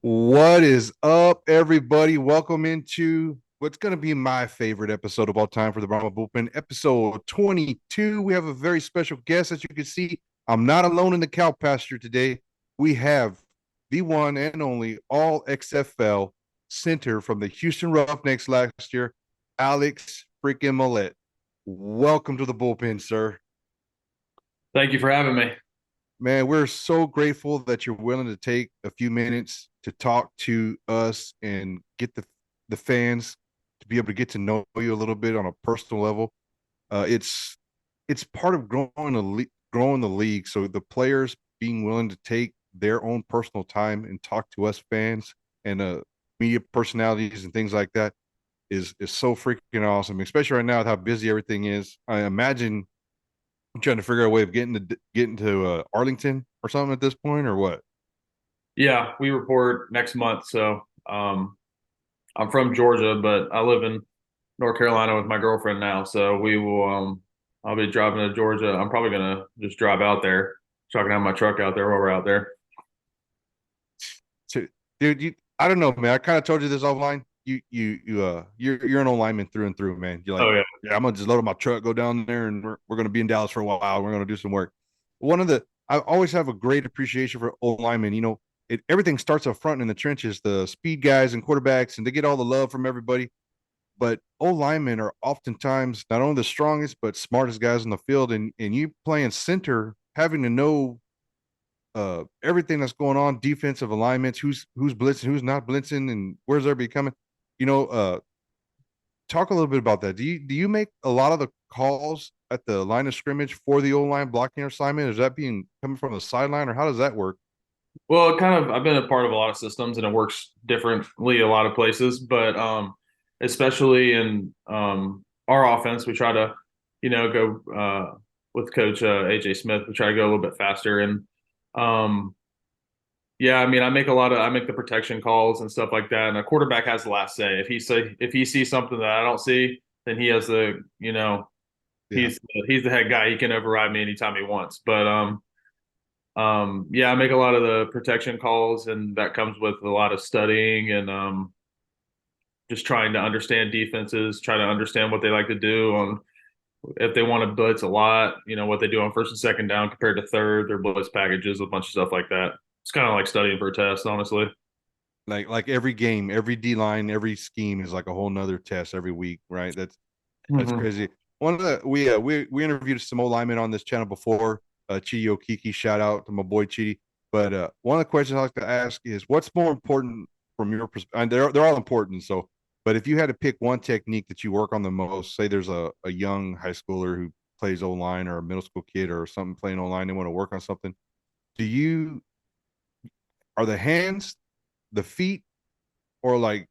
What is up, everybody? Welcome into what's going to be my favorite episode of all time for the Brahma Bullpen, episode 22. We have a very special guest. As you can see, I'm not alone in the cow pasture today. We have the one and only all XFL center from the Houston Roughnecks last year, Alex freaking Mollette. Welcome to the bullpen, sir. Thank you for having me. Man, we're so grateful that you're willing to take a few minutes to talk to us and get the fans to be able to get to know you a little bit on a personal level. It's part of growing the league. So the players being willing to take their own personal time and talk to us fans and media personalities and things like that is so freaking awesome, especially right now with how busy everything is. I imagine I'm trying to figure out a way of getting to Arlington or something at this point, or what? Yeah, we report next month. So I'm from Georgia, but I live in North Carolina with my girlfriend now. So we will I'll be driving to Georgia. I'm probably gonna just drive out there, so I can have my truck out there while we're out there. So, dude, I don't know, man. I kind of told you this offline. You're an old lineman through and through, man. You're like, Oh yeah. yeah, I'm gonna just load up my truck, go down there, and we're gonna be in Dallas for a while. We're gonna do some work. I always have a great appreciation for old linemen. Everything starts up front in the trenches, the speed guys and quarterbacks, and they get all the love from everybody. But old linemen are oftentimes not only the strongest but smartest guys in the field. And you playing center, having to know everything that's going on, defensive alignments, who's blitzing, who's not blitzing, and where's everybody coming. You know, uh, Talk a little bit about that. Do you make a lot of the calls at the line of scrimmage for the old line blocking assignment? Is that being coming from the sideline, or how does that work? Well, I've been a part of a lot of systems, and it works differently a lot of places. But especially in our offense, we try to, go with Coach AJ Smith. We try to go a little bit faster, and um, yeah, I mean, I make the protection calls and stuff like that. And a quarterback has the last say. If he sees something that I don't see, then he has the, Yeah. he's the head guy. He can override me anytime he wants. But yeah, I make a lot of the protection calls, and that comes with a lot of studying and just trying to understand defenses, try to understand what they like to do on if they want to blitz a lot, what they do on first and second down compared to third, their blitz packages, a bunch of stuff like that. It's kind of like studying for a test, honestly. Like every game, every D line, every scheme is like a whole nother test every week, right? That's Hmm. crazy. One of the we interviewed some old linemen on this channel before. Chidi Okiki, shout out to my boy Chidi. But one of the questions I like to ask is, what's more important from your perspective? And they're all important. So, but if you had to pick one technique that you work on the most, say there's a young high schooler who plays O line, or a middle school kid or something playing O line, they want to work on something. Do you Are the hands, the feet, or like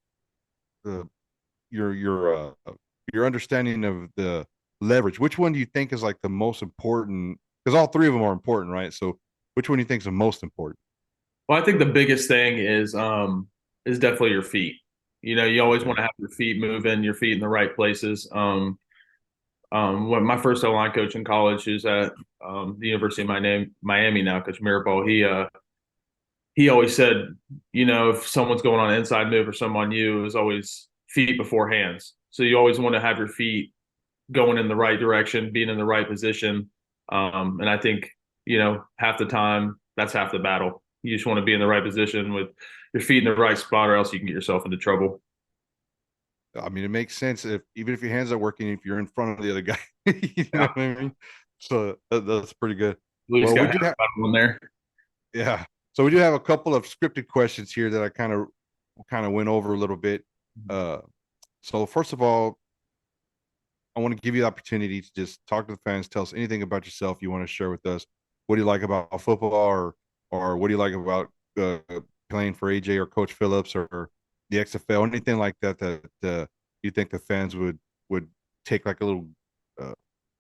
the your your your understanding of the leverage? Which one do you think is like the most important? Because all three of them are important, right? So which one do you think is the most important? Well, I think the biggest thing is definitely your feet. You always Okay. want to have your feet moving, your feet in the right places. When my first O line coach in college, who's at the University of Miami now, Coach Mirabal, he always said, if someone's going on an inside move or someone on you, it was always feet before hands. So you always want to have your feet going in the right direction, being in the right position. And I think, half the time that's half the battle. You just want to be in the right position with your feet in the right spot, or else you can get yourself into trouble. I mean, it makes sense if even if your hands are working, if you're in front of the other guy, you Yeah, know what I mean? So that's pretty good. at least Well, we got half do have, the battle in there. yeah. So we do have a couple of scripted questions here that I kind of went over a little bit. Uh, so first of all, I want to give you the opportunity to just talk to the fans, tell us anything about yourself you want to share with us. What do you like about football, or what do you like about playing for AJ or Coach Phillips or the XFL, anything like that you think the fans would take like a little uh,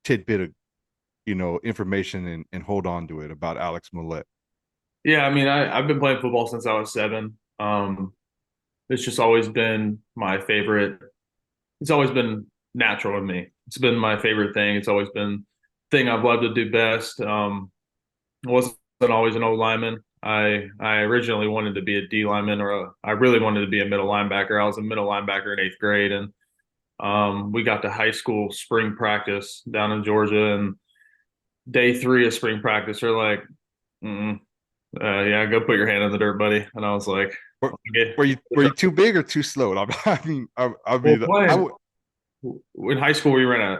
tidbit of information and hold on to it about Alex Mollette. Yeah, I mean, I've been playing football since I was 7. It's just always been my favorite. It's always been natural to me. It's been my favorite thing. It's always been the thing I've loved to do best. I wasn't always an old lineman. I originally wanted to be a D lineman, I really wanted to be a middle linebacker. I was a middle linebacker in 8th grade, and we got to high school spring practice down in Georgia, and day 3 of spring practice, they're like, yeah, go put your hand in the dirt, buddy. And I was like, Were, okay. were you too big or too slow? I Well, mean, I playing would. in high school,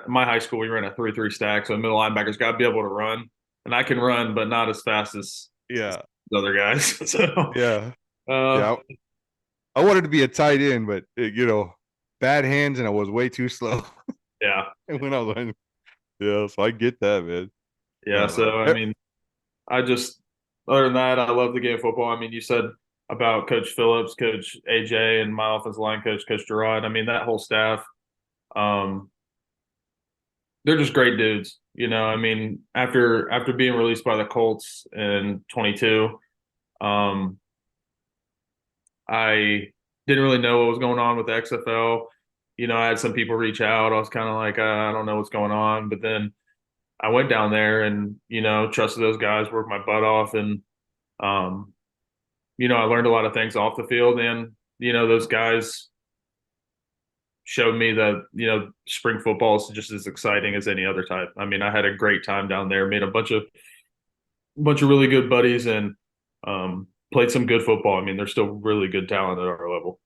my high school, we ran a 3-3 stack. So middle linebackers got to be able to run, and I can run, but not as fast as Yeah, the other guys. So, yeah, uh, yeah. I wanted to be a tight end, but bad hands, and I was way too slow. yeah, when I was, yeah, so I get that, man. yeah. So, I mean, I just, other than that, I love the game of football. I mean, you said about Coach Phillips, Coach AJ, and my offensive line coach, Coach Gerard. I mean, that whole staff, um, they're just great dudes. I mean, after being released by the Colts in 22, um, I didn't really know what was going on with the XFL. I had some people reach out. I was kind of like, I don't know what's going on. But then I went down there and, trusted those guys, worked my butt off. And, um, I learned a lot of things off the field. And, those guys showed me that, spring football is just as exciting as any other type. I mean, I had a great time down there, made a bunch of really good buddies, and played some good football. I mean, there's still really good talent at our level.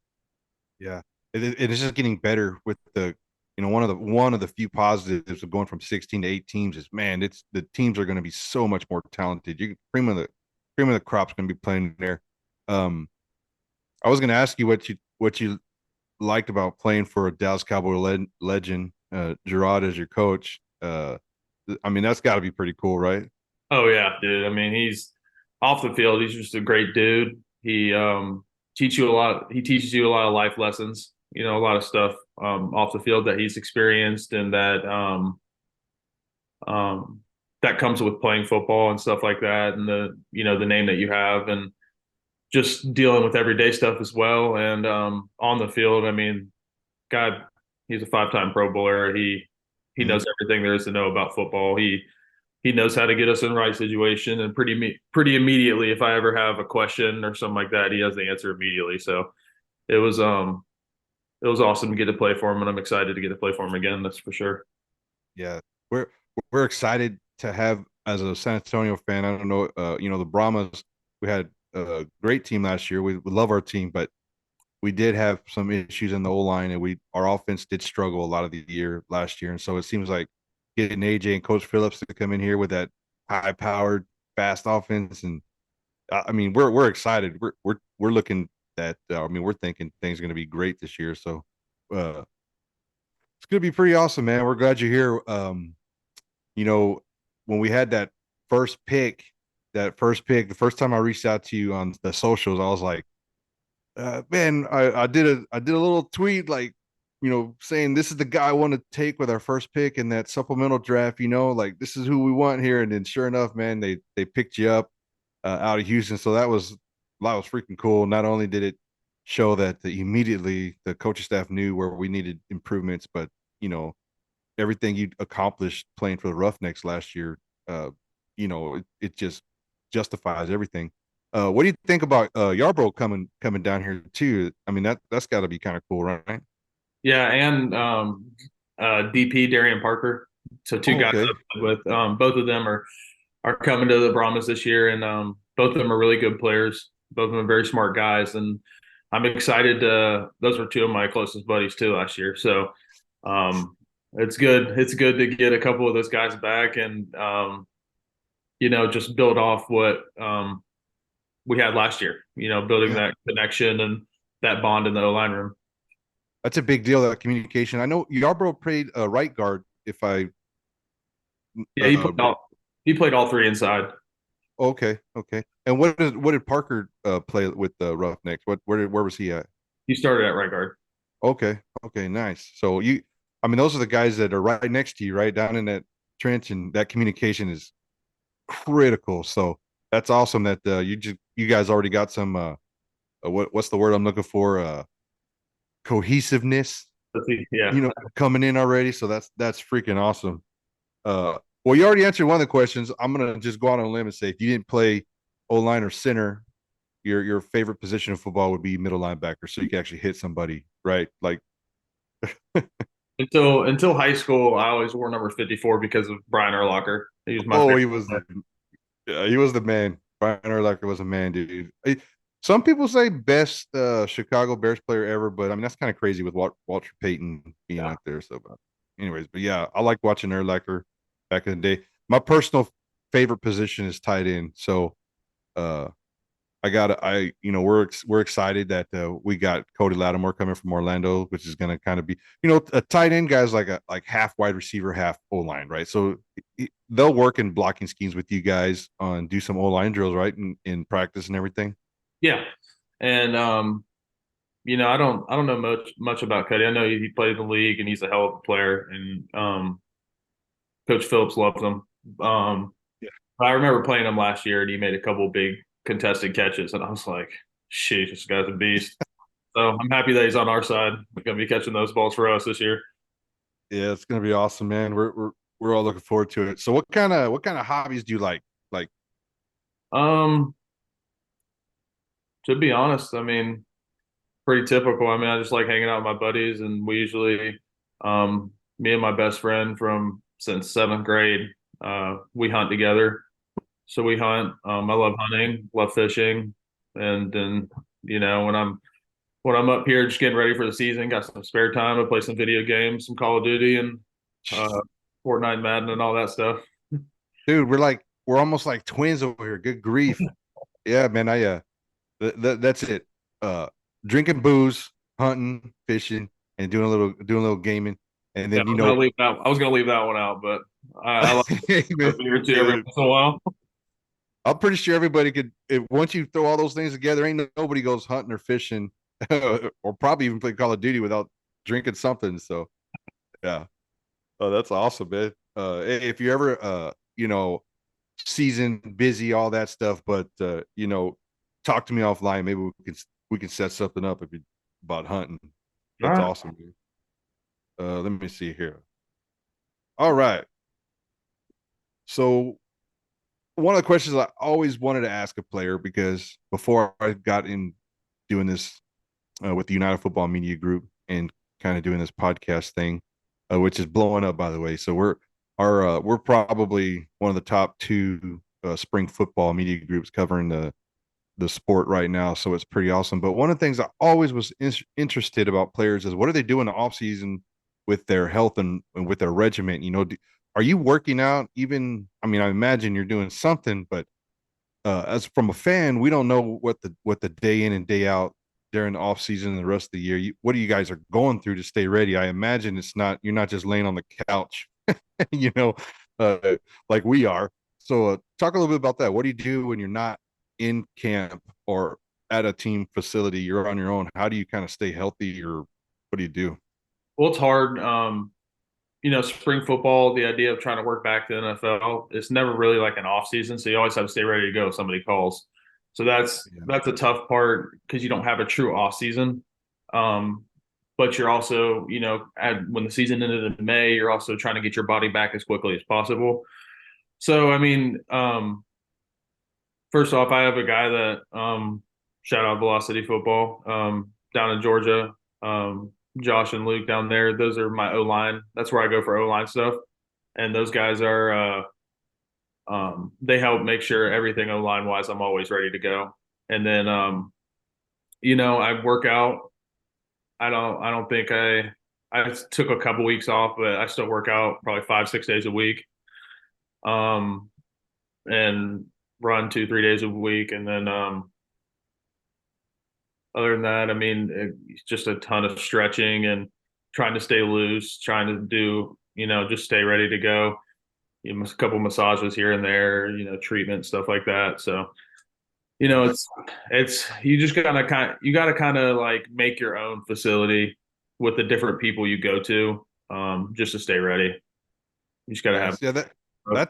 Yeah, it's just getting better with one of the few positives of going from 16 to 8 teams is, man, it's the teams are going to be so much more talented. Cream of the crop's going to be playing there. Um, I was going to ask you what you liked about playing for a Dallas Cowboy legend, Gerard as your coach. I mean, that's got to be pretty cool, right? Oh yeah, dude. I mean, he's off the field. He's just a great dude. He teaches you a lot of life lessons. A lot of stuff off the field that he's experienced, and um, that comes with playing football and stuff like that, and the name that you have, and just dealing with everyday stuff as well. And on the field, I mean, God, he's a 5-time Pro Bowler. He Mhm. knows everything there is to know about football. He knows how to get us in the right situation, and pretty immediately, if I ever have a question or something like that, he has the answer immediately. So it was um it was awesome to get to play for him, and I'm excited to get to play for him again. That's for sure. Yeah, we're we're excited to have as a San Antonio fan. I don't know, the Brahmas. We had a great team last year. We love our team, but we did have some issues in the O line, and our offense did struggle a lot of the year last year. And so it seems like getting AJ and Coach Phillips to come in here with that high powered, fast offense, and I mean, we're excited. We're looking at. I mean, we're thinking things are going to be great this year. So uh, it's going to be pretty awesome, man. We're glad you're here. You know, when we had the first time I reached out to you on the socials, I was like, man, I did a little tweet like, saying this is the guy I want to take with our first pick in that supplemental draft. Like this is who we want here. And then sure enough, man, they picked you up out of Houston. So that was freaking cool. Not only did it show that immediately the coaching staff knew where we needed improvements, but you know everything you accomplished playing for the Roughnecks last year, it just justifies everything. What do you think about Yarbrough coming down here too? I mean that's got to be kind of cool, right? Yeah, and DP Darian Parker. So two Oh, guys okay. I played with. Both of them are coming to the Brahmas this year, and both of them are really good players. Both of them are very smart guys, and I'm excited. Those were two of my closest buddies too last year. So it's good. It's good to get a couple of those guys back, and just build off what we had last year. Building Yeah, that connection and that bond in the O line room. that's a big deal. That communication. I know Yarbrough played right guard. If I Yeah, uh, he played all three inside. okay, okay. And what did Parker play with the Roughnecks? Where was he at? He started at right guard. Okay. Okay. Nice. So I mean, those are the guys that are right next to you, right down in that trench, and that communication is critical. So that's awesome that you guys already got some what's the word I'm looking for? Cohesiveness, Yeah. coming in already. So that's freaking awesome. Well, you already answered one of the questions. I'm gonna just go out on a limb and say if you didn't play O-line or center, your favorite position of football would be middle linebacker, so you can actually hit somebody, right? Like, Until high school, I always wore number 54 because of Brian Urlacher. He was my oh, favorite he was player. he was the man. Brian Urlacher was a man, dude. Some people say best Chicago Bears player ever, but I mean that's kind of crazy with Walter Payton being Yeah. out there. So, but anyways, but yeah, I like watching Urlacher back in the day. My personal favorite position is tight end. So, uh, we're excited that we got Cody Lattimore coming from Orlando, which is going to kind of be, a tight end guy's like a half wide receiver, half O line, right? So they'll work in blocking schemes with you guys on do some O line drills, right, in practice and everything. Yeah. And I don't know much about Cuddy. I know he played in the league and he's a hell of a player. And Coach Phillips loves him. Um, Yeah. I remember playing him last year and he made a couple of big contested catches, and I was like, "Sheesh, this guy's a beast." So I'm happy that he's on our side. We're gonna be catching those balls for us this year. Yeah, it's gonna be awesome, man. We're all looking forward to it. So what kind of hobbies do you like? Like, Um, to be honest, I mean, pretty typical. I mean, I just like hanging out with my buddies, and we usually, me and my best friend from since seventh grade, we hunt together. So we hunt. I love hunting, love fishing, and then when I'm up here just getting ready for the season, got some spare time, I play some video games, some Call of Duty, and uh, Fortnite, Madden, and all that stuff. dude, we're almost like twins over here. Good grief. Yeah, man. That's it. Uh, Drinking booze, hunting, fishing, and doing a little gaming, and Yeah, then I was gonna leave that. I was gonna leave that one out, but I like hey, a man, beer or two every dude, once in a while. I'm pretty sure everybody could. If once you throw all those things together, ain't nobody goes hunting or fishing, or probably even play Call of Duty without drinking something. So yeah, oh, that's awesome, man. If you ever, season busy, all that stuff, but talk to me offline. Maybe we can set something up if you about hunting. All That's right. awesome, dude. Let me see here. All right. So one of the questions I always wanted to ask a player, because before I got in doing this with the United Football Media Group and kind of doing this podcast thing, which is blowing up, by the way. So we're probably one of the top two spring football media groups covering the sport right now. So it's pretty awesome. But one of the things I always was interested about players is what are they doing in the off season with their health and with their regiment? Are you working out? Even, I mean, I imagine you're doing something, but as from a fan, we don't know what the day in and day out during the off season and the rest of the year. What do you guys are going through to stay ready? I imagine you're not just laying on the couch, you know, uh, like we are. So talk a little bit about that. What do you do when you're not in camp or at a team facility? You're on your own. How do you kind of stay healthy, or what do you do? Well, it's hard. Spring football, the idea of trying to work back to the NFL, it's never really like an off season, so you always have to stay ready to go if somebody calls. So that's Yeah. that's a tough part because you don't have a true off season. Um, but you're also, when the season ended in May, you're also trying to get your body back as quickly as possible. So I mean, first off, I have a guy that shout out Velocity Football down in Georgia. Josh and Luke down there. Those are my O line. That's where I go for O line stuff. And those guys are they help make sure everything O line wise, I'm always ready to go. And then I work out. I don't think I took a couple weeks off, but I still work out probably 5, 6 days a week. Um and run 2, 3 days a week. And then other than that, I mean, it's just a ton of stretching and trying to stay loose, trying to do, just stay ready to go. A couple massages here and there, treatment stuff like that. So, it's you just gotta kind of like make your own facility with the different people you go to, just to stay ready. You just gotta have. Yes, yeah,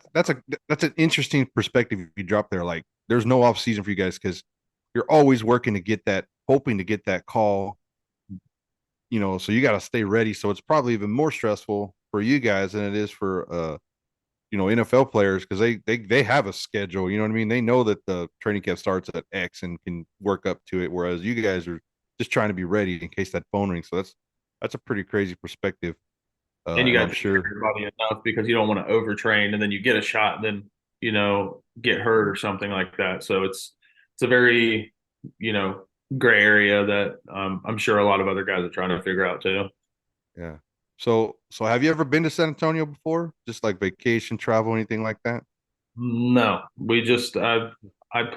that's an interesting perspective you drop there. Like, there's no off season for you guys because you're always working to get that, hoping to get that call. So you got to stay ready. So it's probably even more stressful for you guys than it is for NFL players, because they have a schedule. You know what I mean? They know that the training camp starts at X and can work up to it, whereas you guys are just trying to be ready in case that phone rings. So that's a pretty crazy perspective, And you and got I'm to take care of sure. your body enough because you don't want to overtrain and then you get a shot and then get hurt or something like that. So it's a very you know gray area that I'm sure a lot of other guys are trying to figure out too. Yeah. So have you ever been to San Antonio before? Just like vacation, travel, anything like that? No, we just I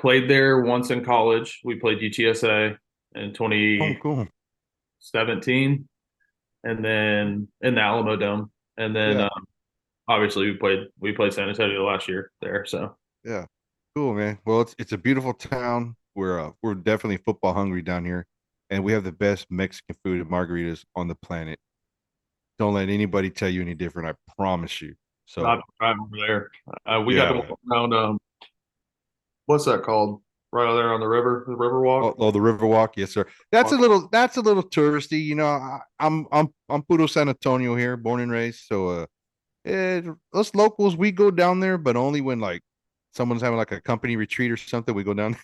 played there once in college. We played UTSA in Oh, cool. 2017, and then in the Alamo Dome, and then Yeah. obviously we played San Antonio last year there. So Yeah. Cool, man. Well, it's a beautiful town. We're definitely football hungry down here, and we have the best Mexican food and margaritas on the planet. Don't let anybody tell you any different. I promise you. I've So drive over there. We got to yeah, walk man. around. What's that called? Right out there on the river walk. Oh, the Riverwalk, yes, sir. That's a little touristy. I'm puro San Antonio here, born and raised. So us locals, we go down there, but only when like someone's having like a company retreat or something. We go down,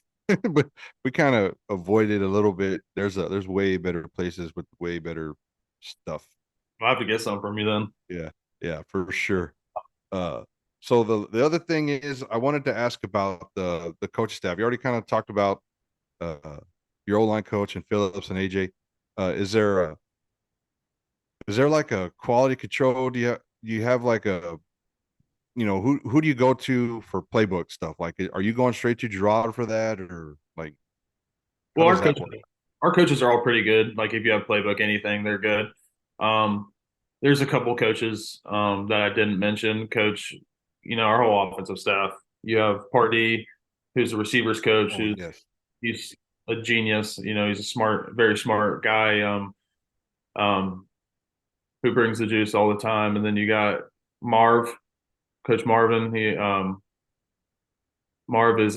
but we kind of avoid it a little bit. There's way better places with way better stuff. I'll have to get some from you then. Yeah, yeah, for sure. Uh, so the other thing is, I wanted to ask about the coach staff. You already kind of talked about uh your O line coach and Phillips and AJ. Is there like a quality control? Do you have like a who do you go to for playbook stuff? Like, are you going straight to Gerard for that, or like how Well, does that work? our coaches are all pretty good. Like if you have playbook anything, they're good. Um, there's a couple coaches that I didn't mention. Coach, our whole offensive staff. You have Pardee, who's the receivers coach, Oh yes. he's a genius. He's a smart, very smart guy. Um, who brings the juice all the time. And then you got Marv, Coach Marvin. Marv is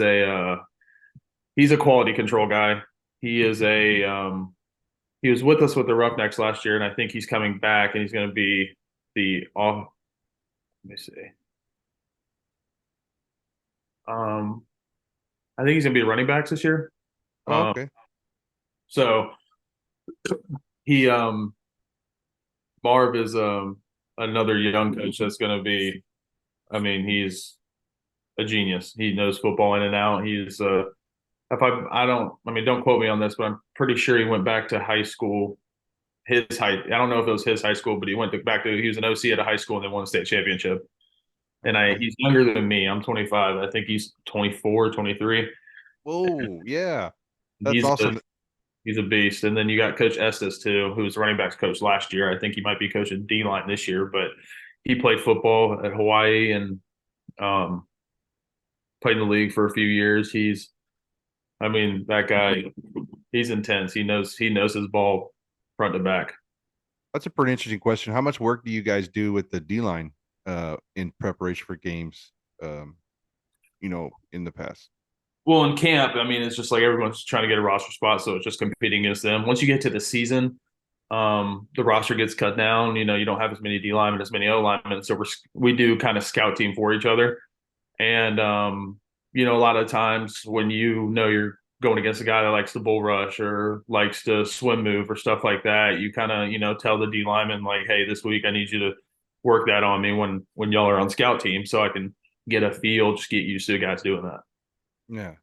he's a quality control guy. He is he was with us with the Roughnecks last year, and I think he's coming back, and he's going to be the off. Let me see. Um, I think he's going to be the running backs this year. Oh, Um, okay. so he Marv is another young coach that's going to be. I mean, he's a genius. He knows football in and out. He's if I don't, I mean, don't quote me on this, but I'm pretty sure he went back to high school. I don't know if it was his high school, but he was an OC at a high school and then won a state championship. And Okay. he's younger than me. I'm 25. I think he's 24, 23. Oh yeah, that's He's a, awesome. he's a beast. And then you got Coach Estes too, who was running backs coach last year. I think he might be coaching D line this year, but he played football at Hawaii and um, played in the league for a few years. I mean, that guy, he's intense. He knows his ball front to back. That's a pretty interesting question. How much work do you guys do with the D line in preparation for games? In the past. Well, in camp, I mean, it's just like everyone's trying to get a roster spot, so it's just competing against them. Once you get to the season, the roster gets cut down. You don't have as many D linemen, as many O linemen, so we do kind of scout team for each other. And a lot of times when you're going against a guy that likes to bull rush or likes to swim move or stuff like that, you kind of tell the D lineman like, hey, this week I need you to work that on me when y'all are on scout team, so I can get a feel, just get used to the guys doing that. Yeah,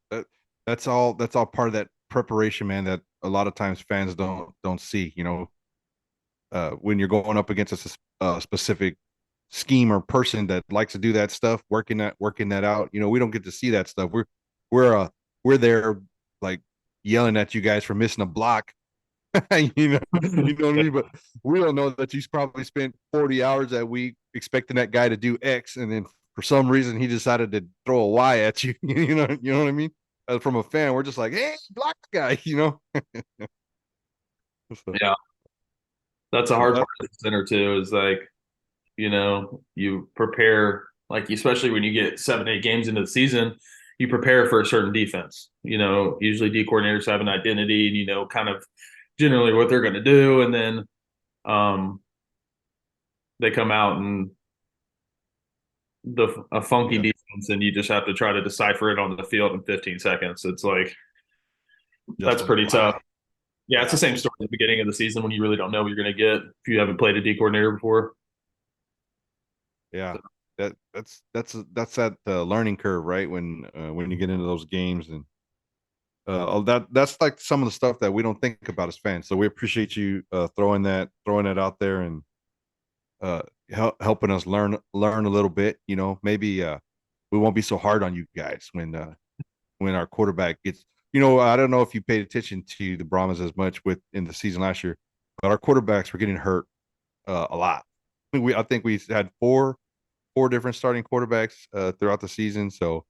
that's all part of that preparation, man. That a lot of times fans don't see. When you're going up against a specific scheme or person that likes to do that stuff, working that out. We don't get to see that stuff. We're uh we're there like yelling at you guys for missing a block. You know what I mean. But we don't know that you probably spent 40 hours that week expecting that guy to do X, and then for some reason he decided to throw a Y at you. You know what I mean. From a fan, we're just like, hey, block the guy. So, Yeah, that's a so hard that, part of the center too. Is like you prepare like especially when you get 7, 8 games into the season, you prepare for a certain defense. Usually D coordinators have an identity and kind of generally what they're going to do, and then um, they come out and a funky Yeah, defense, and you just have to try to decipher it on the field in 15 seconds. It's like just that's pretty wow. tough. Yeah, it's the Yeah, same story at the beginning of the season when you really don't know what you're going to get if you haven't played a D coordinator before. yeah. That's that learning curve, right? When you get into those games and that's like some of the stuff that we don't think about as fans. So we appreciate you throwing that out there and helping us learn a little bit. You know, maybe we won't be so hard on you guys when our quarterback gets. You know, I don't know if you paid attention to the Brahmas as much with in the season last year, but our quarterbacks were getting hurt a lot. I think we had four different starting quarterbacks throughout the season. So,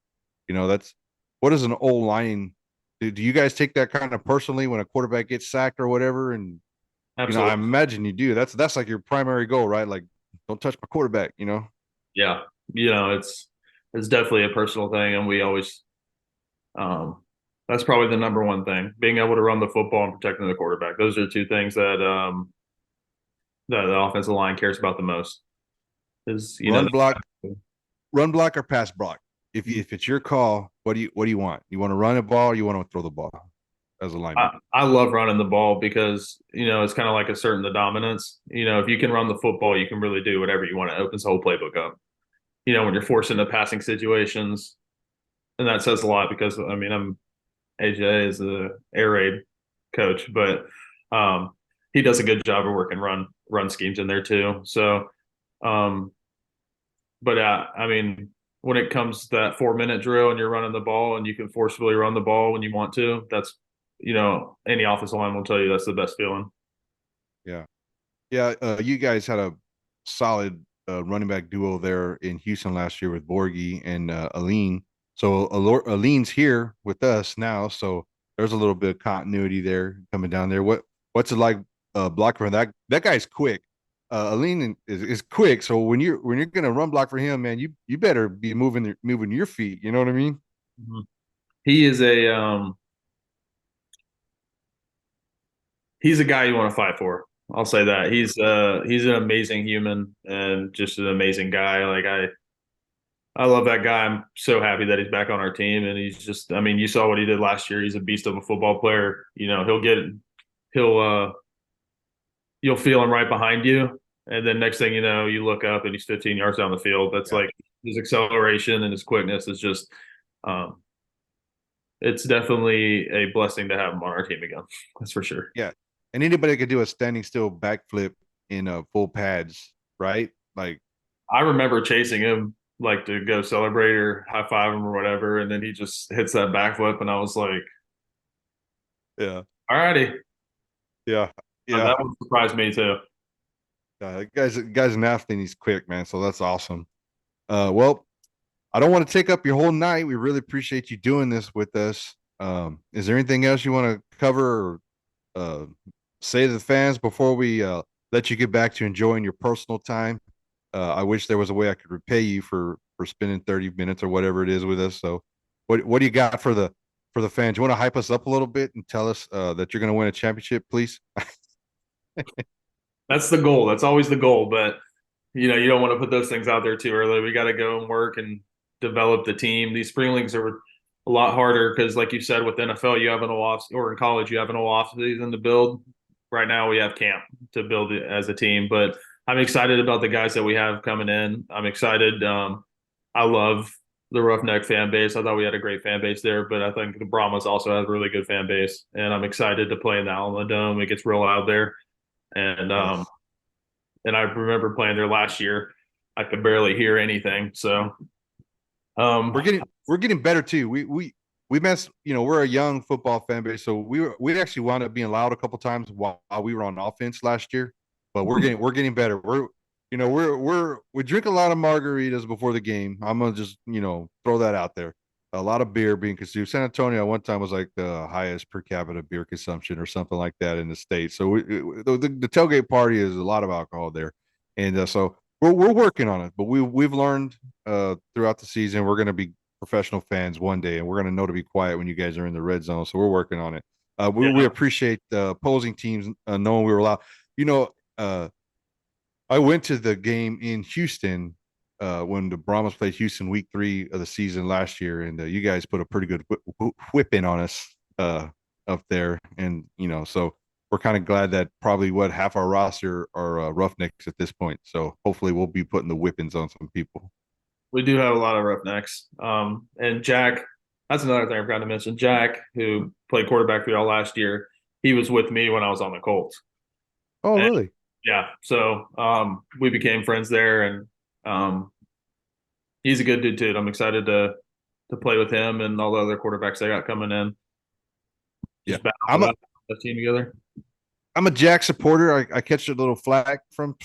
you know, that's what is an old line. Do you guys take that kind of personally when a quarterback gets sacked or whatever? And you know, I Absolutely. imagine you do. That's like your primary goal, right? Like, don't touch my quarterback. You know. Yeah. It's definitely a personal thing, and we always um, that's probably the number one thing: being able to run the football and protecting the quarterback. Those are the two things that the offensive line cares about the most. Is Run block, run block, or pass block. If it's your call, what do you want? You want to run the ball, or you want to throw the ball as a lineman? I love running the ball because it's kind of like asserting the dominance. If you can run the football, you can really do whatever you want. It opens the whole playbook up. When you're forced into passing situations, and that says a lot because I'm AJ is the air raid coach, but um, he does a good job of working run schemes in there too. So, um, but when it comes to that 4 minute drill and you're running the ball and you can forcefully run the ball when you want to, that's any offensive line will tell you that's the best feeling. Yeah, yeah. You guys had a solid running back duo there in Houston last year with Borgie and Aline. So Aline's here with us now, so there's a little bit of continuity there coming down there. What's it like block for that guy's quick. Aline is quick, so when you're gonna run block for him, man, you better be moving your feet. You know what I mean? Mhm. He is he's a guy you want to fight for. I'll say that he's an amazing human and just an amazing guy. Like I love that guy. I'm so happy that he's back on our team, and he's just. I mean, you saw what he did last year. He's a beast of a football player. He'll you'll feel him right behind you, and then next thing you know, you look up and he's 15 yards down the field. That's Yeah, like his acceleration and his quickness is just. Um, it's definitely a blessing to have him on our team again. That's for sure. yeah. And anybody could do a standing still backflip in full pads, right? Like, I remember chasing him like to go celebrate or high five him or whatever, and then he just hits that backflip, and I was like, yeah, "All righty." yeah, That yeah. one surprised me too. Guy's an athlete and he's quick, man. So that's awesome. Well, I don't want to take up your whole night. We really appreciate you doing this with us. Is there anything else you want to cover or say to the fans before we let you get back to enjoying your personal time? I wish there was a way I could repay you for spending 30 minutes or whatever it is with us. So, what do you got for the fans? You want to hype us up a little bit and tell us that you're going to win a championship, please? That's the goal. That's always the goal, but you don't want to put those things out there too early. We got to go and work and develop the team. These spring leagues are a lot harder because, like you said, with NFL, you have an off, or in college, you have an off season to build. Right now, we have camp to build it as a team, but I'm excited about the guys that we have coming in. I'm excited. I love the Roughneck fan base. I thought we had a great fan base there, but I think the Brahmas also has a really good fan base, and I'm excited to play in the Alamo Dome. It gets real out there, and um, Yes. and I remember playing there last year. I could barely hear anything. So, um, We're getting better too. We mess, you know, we're a young football fan base, so we actually wound up being loud a couple times while we were on offense last year. But we're getting better. We drink a lot of margaritas before the game. I'm gonna just throw that out there. A lot of beer being consumed. San Antonio at one time was like the highest per capita beer consumption or something like that in the state. So the tailgate party is a lot of alcohol there, and so we're working on it. But we've learned throughout the season we're going to be professional fans one day, and we're going to know to be quiet when you guys are in the red zone. So we're working on it. We yeah, appreciate opposing teams knowing we were allowed. You know, I went to the game in Houston when the Brahmas played Houston week 3 of the season last year, and you guys put a pretty good whipping on us up there, and so we're kind of glad that probably half our roster are Roughnecks at this point. So hopefully we'll be putting the whippings on some people. We do have a lot of Roughnecks. And Jack, that's another thing I forgot to mention. Jack, who played quarterback for y'all last year, he was with me when I was on the Colts. Oh, and, really? Yeah. So we became friends there, and he's a good dude too. I'm excited to play with him and all the other quarterbacks they got coming in. Just Yeah, the team together. I'm a Jack supporter. I catch a little flack from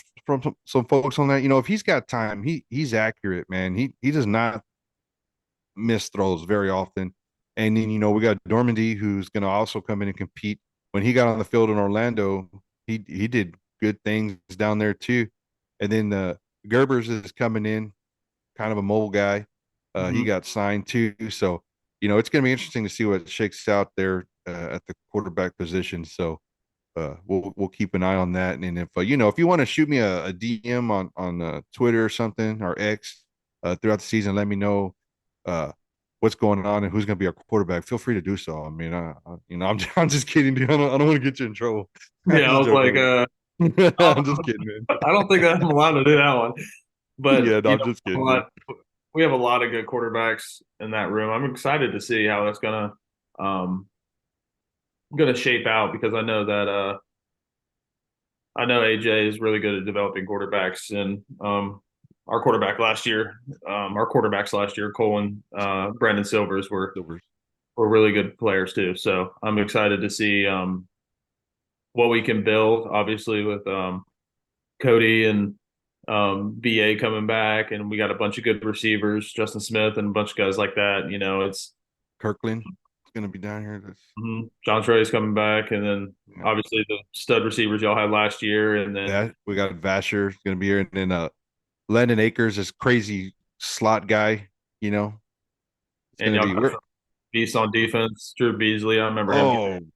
some folks on that. If he's got time, he's accurate, man. He does not miss throws very often. And then we got Dormandy, who's going to also come in and compete. When he got on the field in Orlando, he did good things down there too. And then Gerbers is coming in, kind of a mobile guy. He got signed too, so it's going to be interesting to see what shakes out there at the quarterback position. So we'll keep an eye on that. And if if you want to shoot me a DM on Twitter or something, or X throughout the season, let me know what's going on and who's going to be our quarterback. Feel free to do so. I mean, I'm just kidding, dude. I don't want to get you in trouble. Yeah, I was like, I'm just kidding, man. I don't think I'm allowed to do that one. But yeah, no, I'm just kidding. We have a lot of good quarterbacks in that room. I'm excited to see how that's gonna shape out, because I know that I know AJ is really good at developing quarterbacks, and our quarterbacks last year, Cole and Brandon Silvers were really good players too. So I'm excited to see what we can build, obviously, with Cody and BA coming back, and we got a bunch of good receivers, Justin Smith and a bunch of guys like that. It's Kirkland is going to be down here. John Trey's coming back, and then obviously the stud receivers y'all had last year, and then we got Vasher going to be here, and then Landon Akers, this crazy slot guy. It's and y'all got beast on defense, Drew Beasley. I remember him.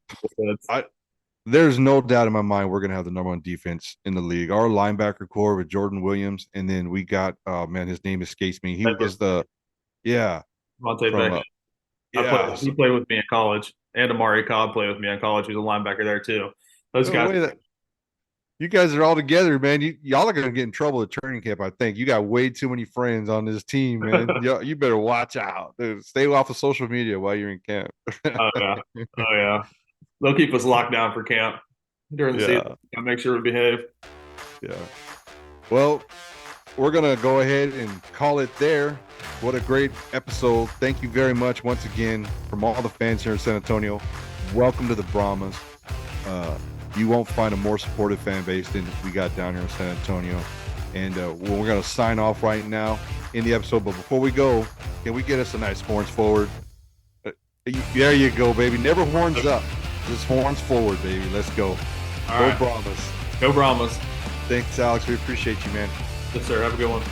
There's no doubt in my mind we're going to have the number one defense in the league. Our linebacker core with Jordan Williams, and then we got his name escapes me. He was Monte Beck. He played with me in college, and Amari Cobb played with me in college. He was a linebacker there too. Those guys. You guys are all together, man. Y'all are going to get in trouble at training camp, I think. You got way too many friends on this team, man. You better watch out. Dude, stay off of social media while you're in camp. Oh yeah. They'll keep us locked down for camp during the season. I'll make sure we behave. Yeah. Well, we're going to go ahead and call it there. What a great episode. Thank you very much once again from all the fans here in San Antonio. Welcome to the Brahmas. You won't find a more supportive fan base than we got down here in San Antonio. And we're going to sign off right now in the episode. But before we go, can we get us a nice horns forward? There you go, baby. Never horns up. Just horns forward, baby. Let's go. All right. Brahmas. Go Brahmas. Thanks, Alex. We appreciate you, man. Yes, sir. Have a good one.